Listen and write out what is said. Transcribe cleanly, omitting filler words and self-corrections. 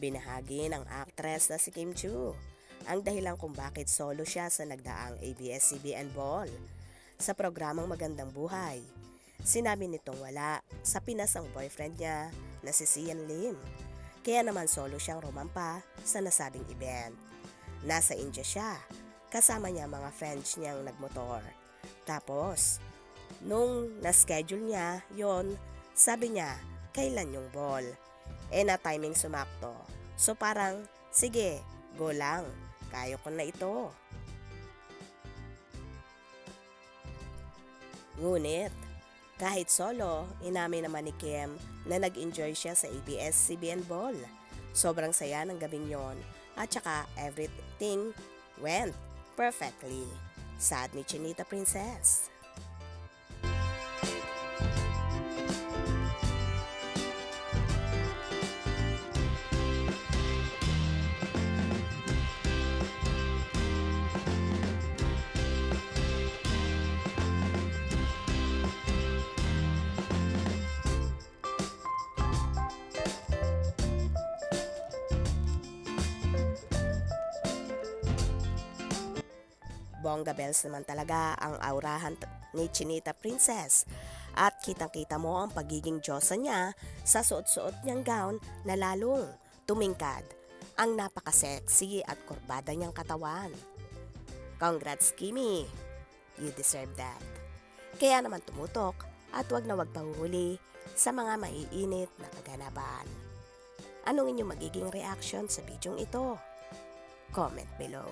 Ibinahagi ng actress na si Kim Chu ang dahilan kung bakit solo siya sa nagdaang ABS-CBN Ball. Sa programang Magandang Buhay, sinabi nitong wala sa Pinas ang boyfriend niya na si Sian Lim. Kaya naman solo siyang rumampa sa nasabing event. Nasa India siya, kasama niya mga friends niyang nagmotor. Tapos, nung na-schedule niya yon, sabi niya, kailan yung ball? Na timing sumakto. So parang, sige, go lang. Kaya ko na ito. Ngunit, kahit solo, inamin naman ni Kim na nag-enjoy siya sa ABS-CBN Ball. Sobrang saya ng gabing yon at saka everything went perfectly. Sad ni Chinita Princess. Bongga bells naman talaga ang aurahan ni Chinita Princess at kitang-kita mo ang pagiging diyosa niya sa suot-suot niyang gown na lalong tumingkad ang napaka-sexy at kurbada niyang katawan. Congrats, Kimi! You deserve that. Kaya naman tumutok at wag na wag pahuhuli sa mga maiinit na kaganapan. Anong inyong magiging reaction sa bidyong ito? Comment below.